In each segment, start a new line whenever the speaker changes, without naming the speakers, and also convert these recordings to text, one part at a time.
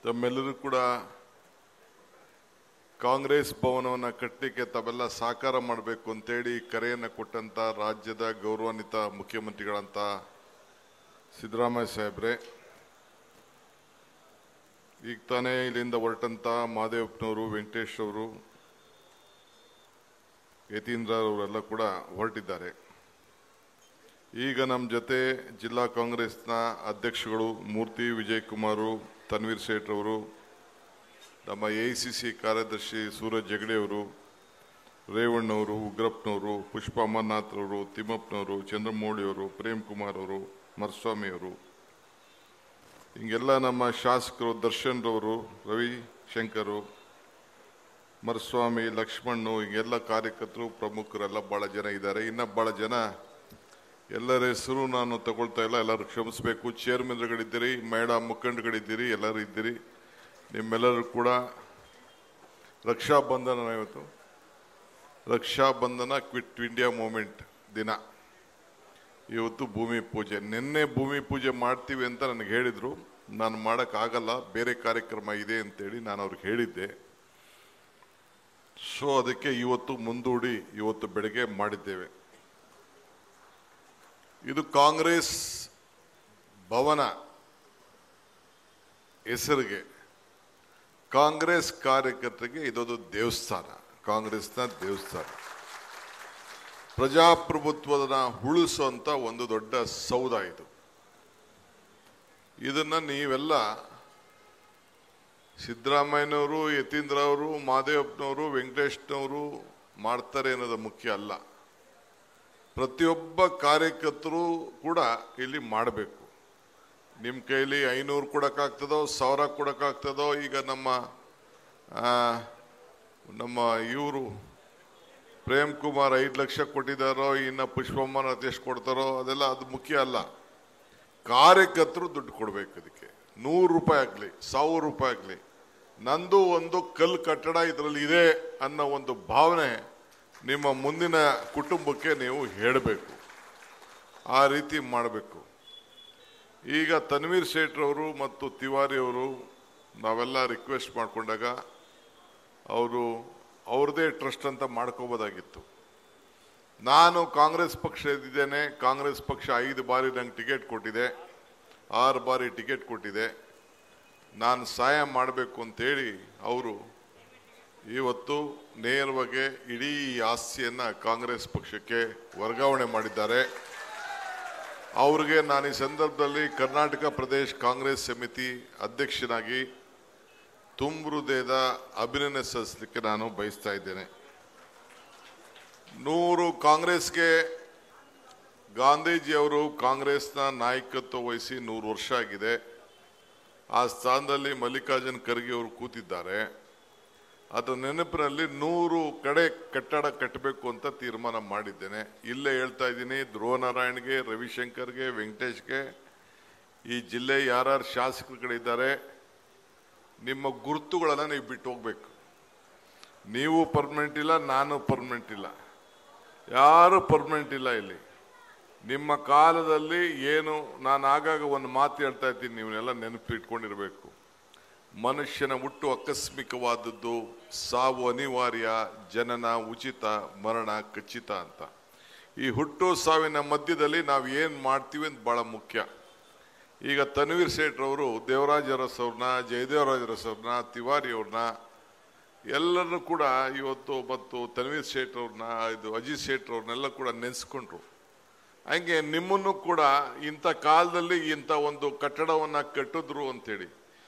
ತಮ್ಮೆಲ್ಲರೂ ಕೂಡ ಕಾಂಗ್ರೆಸ್ ಭವನವನ್ನು ಕಟ್ಟಲಿಕ್ಕೆ ತಾವೆಲ್ಲ ಸಹಕಾರ ಮಾಡಬೇಕು ಅಂತೇಳಿ ಕರೆಯನ್ನು ಕೊಟ್ಟಂತ ರಾಜ್ಯದ ಗೌರವಾನ್ವಿತ ಮುಖ್ಯಮಂತ್ರಿಗಳಂತ ಸಿದ್ದರಾಮಯ್ಯ ಸಾಹೇಬ್ರೆ, ಈಗ ತಾನೇ ಇಲ್ಲಿಂದ ಹೊರಟಂತ ಮಹದೇವಪ್ಪನವರು, ವೆಂಕಟೇಶ್ ಅವರು, ಯತೀಂದ್ರ ಅವರೆಲ್ಲ ಕೂಡ ಹೊರಟಿದ್ದಾರೆ. ಈಗ ನಮ್ಮ ಜೊತೆ ಜಿಲ್ಲಾ ಕಾಂಗ್ರೆಸ್ನ ಅಧ್ಯಕ್ಷಗಳು ಮೂರ್ತಿ ವಿಜಯ್ ಕುಮಾರ್, ತನ್ವೀರ್ ಸೇಠ್ ಅವರು, ನಮ್ಮ ಎಐಸಿಸಿ ಕಾರ್ಯದರ್ಶಿ ಸೂರಜ್ ಜಗಡೆ ಅವರು, ರೇವಣ್ಣವರು, ಉಗ್ರಪ್ಪನವರು, ಪುಷ್ಪ ಅಮರನಾಥ್ ಅವರು, ತಿಮ್ಮಪ್ಪನವರು, ಚಂದ್ರಮೌಳಿ ಅವರು, ಪ್ರೇಮ್ ಕುಮಾರ್ ಅವರು, ಮರಸ್ವಾಮಿ ಅವರು, ಹಿಂಗೆಲ್ಲ ನಮ್ಮ ಶಾಸಕರು ದರ್ಶನ್ ರವರು, ರವಿಶಂಕರ್, ಮರಸ್ವಾಮಿ, ಲಕ್ಷ್ಮಣ್ಣು, ಹಿಂಗೆಲ್ಲ ಕಾರ್ಯಕರ್ತರು ಪ್ರಮುಖರೆಲ್ಲ ಬಹಳ ಜನ ಇದ್ದಾರೆ. ಇನ್ನ ಬಹಳ ಜನ ಎಲ್ಲರ ಹೆಸರು ನಾನು ತಗೊಳ್ತಾ ಇಲ್ಲ, ಎಲ್ಲರೂ ಕ್ಷಮಿಸಬೇಕು. ಚೇರ್ಮನ್ಗಳಿದ್ದೀರಿ, ಮಹಿಳಾ ಮುಖಂಡಗಳಿದ್ದೀರಿ, ಎಲ್ಲರೂ ಇದ್ದೀರಿ. ನಿಮ್ಮೆಲ್ಲರೂ ಕೂಡ ರಕ್ಷಾಬಂಧನ, ಇವತ್ತು ರಕ್ಷಾಬಂಧನ ಕ್ವಿಟ್ ಇಂಡಿಯಾ ಮೂವ್ಮೆಂಟ್ ದಿನ. ಇವತ್ತು ಭೂಮಿ ಪೂಜೆ. ನಿನ್ನೆ ಭೂಮಿ ಪೂಜೆ ಮಾಡ್ತೀವಿ ಅಂತ ನನಗೆ ಹೇಳಿದ್ರು. ನಾನು ಮಾಡೋಕ್ಕಾಗಲ್ಲ, ಬೇರೆ ಕಾರ್ಯಕ್ರಮ ಇದೆ ಅಂತೇಳಿ ನಾನು ಅವ್ರಿಗೆ ಹೇಳಿದ್ದೆ. ಸೊ ಅದಕ್ಕೆ ಇವತ್ತು ಮುಂದೂಡಿ ಇವತ್ತು ಬೆಳಗ್ಗೆ ಮಾಡಿದ್ದೇವೆ. ಇದು ಕಾಂಗ್ರೆಸ್ ಭವನ ಹೆಸರಿಗೆ, ಕಾಂಗ್ರೆಸ್ ಕಾರ್ಯಕರ್ತರಿಗೆ ಇದೊಂದು ದೇವಸ್ಥಾನ, ಕಾಂಗ್ರೆಸ್ನ ದೇವಸ್ಥಾನ. ಪ್ರಜಾಪ್ರಭುತ್ವದ ಉಳಿಸುವಂತ ಒಂದು ದೊಡ್ಡ ಸೌಧ ಇದು. ಇದನ್ನ ನೀವೆಲ್ಲ ಸಿದ್ದರಾಮಯ್ಯನವರು, ಯತೀಂದ್ರ ಅವರು, ಮಹದೇವಪ್ಪನವರು, ವೆಂಕಟೇಶ್ನವರು ಮಾಡ್ತಾರೆ ಅನ್ನೋದು ಮುಖ್ಯ ಅಲ್ಲ. ಪ್ರತಿಯೊಬ್ಬ ಕಾರ್ಯಕರ್ತರು ಕೂಡ ಇಲ್ಲಿ ಮಾಡಬೇಕು. ನಿಮ್ಮ ಕೈಲಿ 500 ಕೊಡಕ್ಕಾಗ್ತದೋ, 1000 ಕೊಡಕ್ಕಾಗ್ತದೋ. ಈಗ ನಮ್ಮ ಇವರು ಪ್ರೇಮ್ ಕುಮಾರ್ 5 ಲಕ್ಷ ಕೊಟ್ಟಿದ್ದಾರೋ, ಇನ್ನು ಪುಷ್ಪಮ್ಮನ ಎಷ್ಟು ಕೊಡ್ತಾರೋ ಅದೆಲ್ಲ ಅದು ಮುಖ್ಯ ಅಲ್ಲ. ಕಾರ್ಯಕರ್ತರು ದುಡ್ಡು ಕೊಡ್ಬೇಕು. ಅದಕ್ಕೆ 100 ರೂಪಾಯಿ ಆಗ್ಲಿ, 1000 ರೂಪಾಯಿ ಆಗ್ಲಿ, ನಂದು ಒಂದು ಕಲ್ಲು ಕಟ್ಟಡ ಇದರಲ್ಲಿ ಇದೆ ಅನ್ನೋ ಒಂದು ಭಾವನೆ ನಿಮ್ಮ ಮುಂದಿನ ಕುಟುಂಬಕ್ಕೆ ನೀವು ಹೇಳಬೇಕು. ಆ ರೀತಿ ಮಾಡಬೇಕು. ಈಗ ತನ್ವೀರ್ ಸೇಠ್ ಅವರು ಮತ್ತು ತಿವಾರಿ ಅವರು ನಾವೆಲ್ಲ ರಿಕ್ವೆಸ್ಟ್ ಮಾಡಿಕೊಂಡಾಗ ಅವರು ಅವ್ರದೇ ಟ್ರಸ್ಟ್ ಅಂತ ಮಾಡ್ಕೋಬೋದಾಗಿತ್ತು. ನಾನು ಕಾಂಗ್ರೆಸ್ ಪಕ್ಷ ಇದ್ದೇನೆ. ಕಾಂಗ್ರೆಸ್ ಪಕ್ಷ 5 ಬಾರಿ ನಂಗೆ ಟಿಕೆಟ್ ಕೊಟ್ಟಿದೆ, 6 ಬಾರಿ ಟಿಕೆಟ್ ಕೊಟ್ಟಿದೆ. ನಾನು ಸಹಾಯ ಮಾಡಬೇಕು ಅಂತೇಳಿ ಅವರು ಇವತ್ತು ನೇರವಾಗಿ ಇಡೀ ಆಸ್ತಿಯನ್ನ ಕಾಂಗ್ರೆಸ್ ಪಕ್ಷಕ್ಕೆ ವರ್ಗಾವಣೆ ಮಾಡಿದ್ದಾರೆ. ಅವ್ರಿಗೆ ನಾನು ಈ ಸಂದರ್ಭದಲ್ಲಿ ಕರ್ನಾಟಕ ಪ್ರದೇಶ ಕಾಂಗ್ರೆಸ್ ಸಮಿತಿ ಅಧ್ಯಕ್ಷನಾಗಿ ತುಂಬ ಹೃದಯದ ಅಭಿನಂದನೆ ಸಲ್ಲಿಸಲಿಕ್ಕೆ ನಾನು ಬಯಸ್ತಾ ಇದ್ದೇನೆ. 100 ಕಾಂಗ್ರೆಸ್ಗೆ ಗಾಂಧೀಜಿಯವರು ಕಾಂಗ್ರೆಸ್ನ ನಾಯಕತ್ವ ವಹಿಸಿ 100 ವರ್ಷ ಆಗಿದೆ. ಆ ಸ್ಥಾನದಲ್ಲಿ ಮಲ್ಲಿಕಾರ್ಜುನ್ ಖರ್ಗೆ ಅವರು ಕೂತಿದ್ದಾರೆ. ಅದರ ನೆನಪಿನಲ್ಲಿ 100 ಕಡೆ ಕಟ್ಟಡ ಕಟ್ಟಬೇಕು ಅಂತ ತೀರ್ಮಾನ ಮಾಡಿದ್ದೇನೆ. ಇಲ್ಲೇ ಹೇಳ್ತಾ ಇದ್ದೀನಿ, ಧ್ರುವನಾರಾಯಣ್ಗೆ, ರವಿಶಂಕರ್ಗೆ, ವೆಂಕಟೇಶ್ಗೆ, ಈ ಜಿಲ್ಲೆ ಯಾರ್ಯಾರು ಶಾಸಕರುಗಳಿದ್ದಾರೆ, ನಿಮ್ಮ ಗುರುತುಗಳನ್ನು ನೀವು ಬಿಟ್ಟು ಹೋಗ್ಬೇಕು. ನೀವು ಪರ್ಮನೆಂಟ್ ಇಲ್ಲ, ನಾನು ಪರ್ಮನೆಂಟ್ ಇಲ್ಲ, ಯಾರು ಪರ್ಮನೆಂಟ್ ಇಲ್ಲ ಇಲ್ಲಿ. ನಿಮ್ಮ ಕಾಲದಲ್ಲಿ ಏನು, ನಾನು ಆಗಾಗ ಒಂದು ಮಾತು ಹೇಳ್ತಾ ಇದ್ದೀನಿ, ನೀವನ್ನೆಲ್ಲ ನೆನಪಿಟ್ಕೊಂಡಿರ್ಬೇಕು. ಮನುಷ್ಯನ ಹುಟ್ಟು ಆಕಸ್ಮಿಕವಾದದ್ದು, ಸಾವು ಅನಿವಾರ್ಯ, ಜನನ ಉಚಿತ, ಮರಣ ಖಚಿತ ಅಂತ. ಈ ಹುಟ್ಟು ಸಾವಿನ ಮಧ್ಯದಲ್ಲಿ ನಾವು ಏನು ಮಾಡ್ತೀವಿ ಅಂತ ಬಹಳ ಮುಖ್ಯ. ಈಗ ತನ್ವೀರ್ ಸೇಠ್ ಅವರು ದೇವರಾಜ ಅರಸ್ ಅವ್ರನ್ನ, ಜಯದೇವರಾಜ ಅರಸ್ ಅವ್ರನ್ನ, ತಿವಾರಿ ಅವ್ರನ್ನ ಎಲ್ಲರನ್ನು ಕೂಡ ಇವತ್ತು, ಮತ್ತು ತನ್ವೀರ್ ಸೇಠ್ ಅವ್ರನ್ನ, ಇದು ಅಜಿತ್ ಸೇಠ್ ಅವ್ರನ್ನೆಲ್ಲ ಕೂಡ ನೆನೆಸ್ಕೊಂಡ್ರು. ಹಂಗೆ ನಿಮ್ಮನ್ನು ಕೂಡ ಇಂಥ ಕಾಲದಲ್ಲಿ ಇಂಥ ಒಂದು ಕಟ್ಟಡವನ್ನು ಕಟ್ಟಿದ್ರು ಅಂತೇಳಿ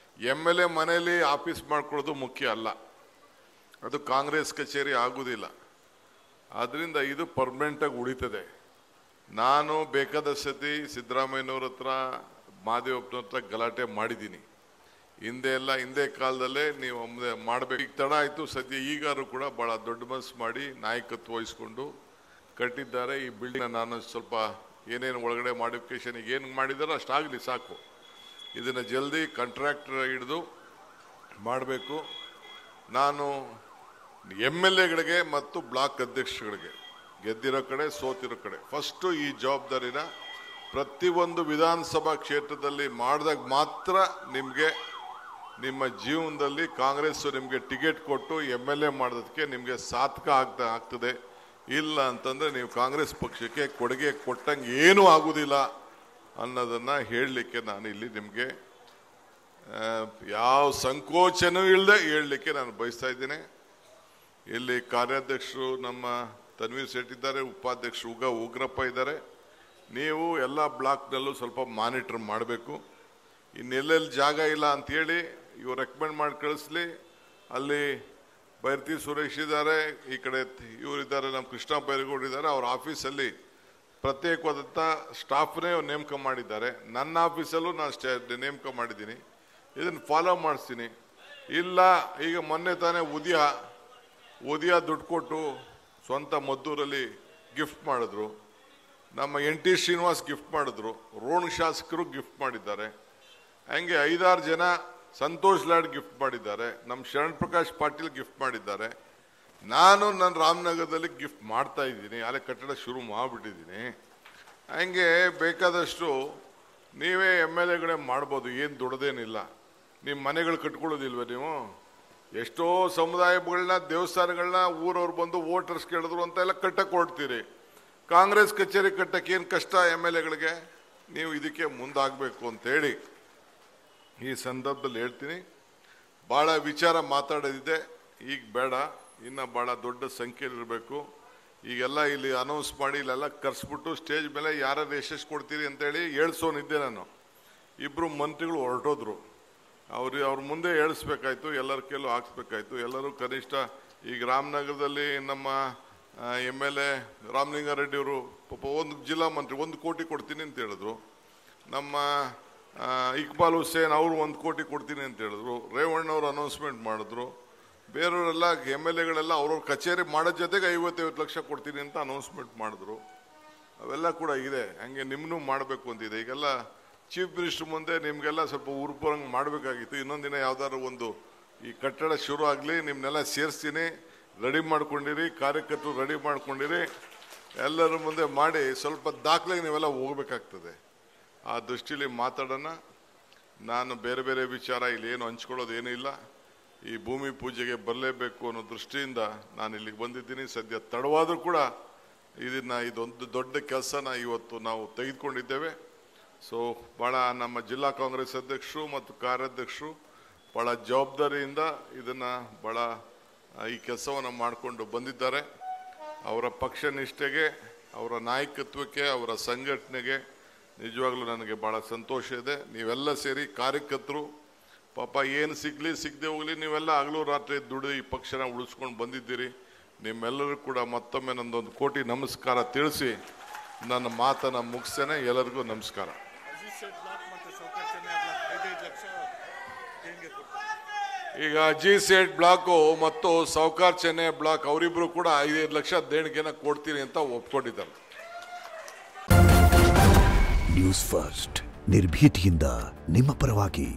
MLA ಮನೆಯಲ್ಲಿ ಆಫೀಸ್ ಮಾಡ್ಕೊಳ್ಳೋದು ಮುಖ್ಯ ಅಲ್ಲ. ಅದು ಕಾಂಗ್ರೆಸ್ ಕಚೇರಿ ಆಗುವುದಿಲ್ಲ. ಆದ್ರಿಂದ ಇದು ಪರ್ಮನೆಂಟಾಗಿ ಉಳಿತದೆ. ನಾನು ಬೇಕಾದ ಸತಿ ಸಿದ್ದರಾಮಯ್ಯನವ್ರ ಹತ್ರ, ಮಹದೇವಪ್ಪನವ್ರ ಹತ್ರ ಗಲಾಟೆ ಮಾಡಿದ್ದೀನಿ. ಹಿಂದೆ ಕಾಲದಲ್ಲೇ ನೀವು ಮಾಡಬೇಕು. ಈಗ ತಡ ಆಯಿತು, ಸದ್ಯ ಈಗಾರು ಕೂಡ ಬಹಳ ದೊಡ್ಡ ಮನಸ್ಸು ಮಾಡಿ ನಾಯಕತ್ವ ವಹಿಸ್ಕೊಂಡು ಕಟ್ಟಿದ್ದಾರೆ. ಈ ಬಿಲ್ಡಿಂಗ್ ನಾನು ಸ್ವಲ್ಪ ಏನೇನು ಒಳಗಡೆ ಮಾಡಿಫಿಕೇಶನ್ ಏನು ಮಾಡಿದಾರೋ ಅಷ್ಟಾಗಲಿ ಸಾಕು. ಇದನ್ನು ಜಲ್ದಿ ಕಾಂಟ್ರಾಕ್ಟರ್ ಹಿಡಿದು ಮಾಡಬೇಕು. ನಾನು MLAಗಳಿಗೆ ಮತ್ತು ಬ್ಲಾಕ್ ಅಧ್ಯಕ್ಷಗಳಿಗೆ, ಗೆದ್ದಿರೋ ಕಡೆ ಸೋತಿರೋ ಕಡೆ, ಫಸ್ಟು ಈ ಜವಾಬ್ದಾರಿನ ಪ್ರತಿಯೊಂದು ವಿಧಾನಸಭಾ ಕ್ಷೇತ್ರದಲ್ಲಿ ಮಾಡಿದಾಗ ಮಾತ್ರ ನಿಮಗೆ ನಿಮ್ಮ ಜೀವನದಲ್ಲಿ ಕಾಂಗ್ರೆಸ್ ನಿಮಗೆ ಟಿಕೆಟ್ ಕೊಟ್ಟು MLA ಮಾಡೋದಕ್ಕೆ ನಿಮಗೆ ಸಾರ್ಥಕ ಆಗ್ತದೆ. ಇಲ್ಲ ಅಂತಂದ್ರೆ ನೀವು ಕಾಂಗ್ರೆಸ್ ಪಕ್ಷಕ್ಕೆ ಕೊಡುಗೆ ಕೊಟ್ಟಂಗೆ ಏನೂ ಆಗುವುದಿಲ್ಲ ಅನ್ನೋದನ್ನ ಹೇಳಲಿಕ್ಕೆ ನಾನು ಇಲ್ಲಿ ನಿಮಗೆ ಯಾವ ಸಂಕೋಚನೂ ಇಲ್ಲದೆ ಹೇಳಲಿಕ್ಕೆ ನಾನು ಬಯಸ್ತಾ ಇದ್ದೀನಿ. ಇಲ್ಲಿ ಕಾರ್ಯಾಧ್ಯಕ್ಷರು ನಮ್ಮ ತನ್ವೀರ್ ಸೇಠ್ ಇದ್ದಾರೆ, ಉಪಾಧ್ಯಕ್ಷರು ಉಗ್ರಪ್ಪ ಇದ್ದಾರೆ. ನೀವು ಎಲ್ಲ ಬ್ಲಾಕ್ನಲ್ಲೂ ಸ್ವಲ್ಪ ಮಾನಿಟರ್ ಮಾಡಬೇಕು. ಇನ್ನೆಲ್ಲೆಲ್ಲಿ ಜಾಗ ಇಲ್ಲ ಅಂತೇಳಿ ಇವ್ರು ರೆಕಮೆಂಡ್ ಮಾಡಿ ಕಳಿಸ್ಲಿ. ಅಲ್ಲಿ ಬೈರತಿ ಸುರೇಶ್ ಇದ್ದಾರೆ, ಈ ಕಡೆ ಇವರಿದ್ದಾರೆ, ನಮ್ಮ ಕೃಷ್ಣ ಬೈರೇಗೌಡ ಇದ್ದಾರೆ. ಅವ್ರ ಆಫೀಸಲ್ಲಿ ಪ್ರತ್ಯೇಕವಾದಂಥ ಸ್ಟಾಫ್ನೇ ನೇಮಕ ಮಾಡಿದ್ದಾರೆ. ನನ್ನ ಆಫೀಸಲ್ಲೂ ನಾನು ನೇಮಕ ಮಾಡಿದ್ದೀನಿ. ಇದನ್ನು ಫಾಲೋ ಮಾಡಿಸ್ತೀನಿ. ಇಲ್ಲ ಈಗ ಮೊನ್ನೆ ತಾನೇ ಉದಯ ದುಡ್ಡು ಕೊಟ್ಟು ಸ್ವಂತ ಮದ್ದೂರಲ್ಲಿ ಗಿಫ್ಟ್ ಮಾಡಿದ್ರು, ನಮ್ಮ NT ಶ್ರೀನಿವಾಸ್ ಗಿಫ್ಟ್ ಮಾಡಿದ್ರು, ರೋಣ ಶಾಸಕರು ಗಿಫ್ಟ್ ಮಾಡಿದ್ದಾರೆ, ಹಂಗೆ 5-6 ಜನ ಸಂತೋಷ್ ಲಾಡ್ ಗಿಫ್ಟ್ ಮಾಡಿದ್ದಾರೆ, ನಮ್ಮ ಶರಣ್ ಪ್ರಕಾಶ್ ಪಾಟೀಲ್ ಗಿಫ್ಟ್ ಮಾಡಿದ್ದಾರೆ. ನಾನು ನನ್ನ ರಾಮನಗರದಲ್ಲಿ ಗಿಫ್ಟ್ ಮಾಡ್ತಾ ಇದ್ದೀನಿ, ಅಲ್ಲೇ ಕಟ್ಟಡ ಶುರು ಮಾಡಿಬಿಟ್ಟಿದ್ದೀನಿ. ಹಂಗೆ ಬೇಕಾದಷ್ಟು ನೀವೇ MLAಗಳೇ ಮಾಡ್ಬೋದು, ಏನು ದೊಡ್ಡದೇನಿಲ್ಲ. ನಿಮ್ಮ ಮನೆಗಳು ಕಟ್ಕೊಳ್ಳೋದಿಲ್ವ ನೀವು? ಎಷ್ಟೋ ಸಮುದಾಯಗಳನ್ನ, ದೇವಸ್ಥಾನಗಳನ್ನ ಊರವ್ರು ಬಂದು ವೋಟರ್ಸ್ ಕೇಳಿದ್ರು ಅಂತ ಎಲ್ಲ ಕಟ್ಟಕ್ಕೆ ಹೊರಡ್ತೀರಿ. ಕಾಂಗ್ರೆಸ್ ಕಚೇರಿ ಕಟ್ಟಕ್ಕೆ ಏನು ಕಷ್ಟ MLAಗಳಿಗೆ? ನೀವು ಇದಕ್ಕೆ ಮುಂದಾಗಬೇಕು ಅಂತೇಳಿ ಈ ಸಂದರ್ಭದಲ್ಲಿ ಹೇಳ್ತೀನಿ. ಭಾಳ ವಿಚಾರ ಮಾತಾಡೋದಿದೆ, ಈಗ ಬೇಡ, ಇನ್ನು ಭಾಳ ದೊಡ್ಡ ಸಂಖ್ಯೆಯಲ್ಲಿ ಇರಬೇಕು. ಈಗೆಲ್ಲ ಇಲ್ಲಿ ಅನೌನ್ಸ್ ಮಾಡಿ ಇಲ್ಲೆಲ್ಲ ಕರ್ಸ್ಬಿಟ್ಟು ಸ್ಟೇಜ್ ಮೇಲೆ ಯಾರು ಯಶಸ್ಸು ಕೊಡ್ತೀರಿ ಅಂತೇಳಿ ಹೇಳ್ಸೋನಿದ್ದೆ ನಾನು. 2 ಮಂತ್ರಿಗಳು ಹೊರಟೋದ್ರು. ಅವ್ರ ಮುಂದೆ ಹೇಳಿಸ್ಬೇಕಾಯ್ತು, ಎಲ್ಲರ ಕೈಲೂ ಹಾಕ್ಸ್ಬೇಕಾಯ್ತು. ಎಲ್ಲರೂ ಕನಿಷ್ಠ ಈಗ ರಾಮನಗರದಲ್ಲಿ ನಮ್ಮ MLA ರಾಮಲಿಂಗಾರೆಡ್ಡಿ ಅವರು ಪಾಪ ಒಂದು ಜಿಲ್ಲಾ ಮಂತ್ರಿ 1 ಕೋಟಿ ಕೊಡ್ತೀನಿ ಅಂತ ಹೇಳಿದ್ರು. ನಮ್ಮ ಇಕ್ಬಾಲ್ ಹುಸೇನ್ ಅವರು 1 ಕೋಟಿ ಕೊಡ್ತೀನಿ ಅಂತ ಹೇಳಿದ್ರು. ರೇವಣ್ಣವ್ರು ಅನೌನ್ಸ್ಮೆಂಟ್ ಮಾಡಿದ್ರು. ಬೇರೆಯವರೆಲ್ಲ MLAಗಳೆಲ್ಲ ಅವ್ರವ್ರ ಕಚೇರಿ ಮಾಡೋ ಜೊತೆಗೆ 50 ಲಕ್ಷ ಕೊಡ್ತೀನಿ ಅಂತ ಅನೌನ್ಸ್ಮೆಂಟ್ ಮಾಡಿದ್ರು. ಅವೆಲ್ಲ ಕೂಡ ಇದೆ. ಹಂಗೆ ನಿಮ್ಮನ್ನೂ ಮಾಡಬೇಕು ಅಂತಿದೆ. ಈಗೆಲ್ಲ ಚೀಫ್ ಮಿನಿಸ್ಟರ್ ಮುಂದೆ ನಿಮಗೆಲ್ಲ ಸ್ವಲ್ಪ ಉರುಪರಂಗೆ ಮಾಡಬೇಕಾಗಿತ್ತು. ಇನ್ನೊಂದಿನ ಯಾವ್ದಾದ್ರು ಒಂದು ಈ ಕಟ್ಟಡ ಶುರು ಆಗಲಿ, ನಿಮ್ಮನ್ನೆಲ್ಲ ಸೇರಿಸ್ತೀನಿ, ರೆಡಿ ಮಾಡ್ಕೊಂಡಿರಿ, ಕಾರ್ಯಕರ್ತರು ರೆಡಿ ಮಾಡ್ಕೊಂಡಿರಿ, ಎಲ್ಲರ ಮುಂದೆ ಮಾಡಿ ಸ್ವಲ್ಪ ದಾಖಲೆಗೆ ನೀವೆಲ್ಲ ಹೋಗ್ಬೇಕಾಗ್ತದೆ. ಆ ದೃಷ್ಟಿಲಿ ಮಾತಾಡೋಣ. ನಾನು ಬೇರೆ ಬೇರೆ ವಿಚಾರ ಇಲ್ಲಿ ಏನು ಹಂಚ್ಕೊಳ್ಳೋದೇನೂ ಇಲ್ಲ. ಈ ಭೂಮಿ ಪೂಜೆಗೆ ಬರಲೇಬೇಕು ಅನ್ನೋ ದೃಷ್ಟಿಯಿಂದ ನಾನು ಇಲ್ಲಿಗೆ ಬಂದಿದ್ದೀನಿ. ಸದ್ಯ ತಡವಾದರೂ ಕೂಡ ಇದೊಂದು ದೊಡ್ಡ ಕೆಲಸನ ಇವತ್ತು ನಾವು ತೆಗೆದುಕೊಂಡಿದ್ದೇವೆ. ಸೊ ಭಾಳ ನಮ್ಮ ಜಿಲ್ಲಾ ಕಾಂಗ್ರೆಸ್ ಅಧ್ಯಕ್ಷರು ಮತ್ತು ಕಾರ್ಯಾಧ್ಯಕ್ಷರು ಭಾಳ ಜವಾಬ್ದಾರಿಯಿಂದ ಇದನ್ನು ಭಾಳ ಈ ಕೆಲಸವನ್ನು ಮಾಡಿಕೊಂಡು ಬಂದಿದ್ದಾರೆ. ಅವರ ಪಕ್ಷ ನಿಷ್ಠೆಗೆ, ಅವರ ನಾಯಕತ್ವಕ್ಕೆ, ಅವರ ಸಂಘಟನೆಗೆ ನಿಜವಾಗ್ಲೂ ನನಗೆ ಭಾಳ ಸಂತೋಷ ಇದೆ. ನೀವೆಲ್ಲ ಸೇರಿ ಕಾರ್ಯಕರ್ತರು ಪಾಪ ಏನು ಸಿಗದೆ ಹೋಗಲಿ, ನೀವೆಲ್ಲ ಹಗಲು ರಾತ್ರಿ ದುಡಿದು ಈ ಪಕ್ಷನ ಉಳಿಸ್ಕೊಂಡು ಬಂದಿದ್ದೀರಿ. ನಿಮ್ಮೆಲ್ಲರೂ ಕೂಡ ಮತ್ತೊಮ್ಮೆ ನಂದೊಂದು ಕೋಟಿ ನಮಸ್ಕಾರ ತಿಳಿಸಿ ನನ್ನ ಮಾತನ್ನು ಮುಗಿಸ್ತೇನೆ. ಎಲ್ಲರಿಗೂ ನಮಸ್ಕಾರ. ಈಗ G-State ಬ್ಲಾಕು ಮತ್ತು ಸೌಕಾರ್ ಚೆನ್ನೈ ಬ್ಲಾಕ್ ಅವರಿಬ್ರು ಕೂಡ 5 ಲಕ್ಷ ದೇಣಿಗೆನ ಕೊಡ್ತೀನಿ ಅಂತ ಒಪ್ಕೊಂಡಿದ್ದಾರೆ.
ನ್ಯೂಸ್ ಫಸ್ಟ್ ನಿರ್ಭೀತಿಯಿಂದ ನಿಮ್ಮ ಪರವಾಗಿ.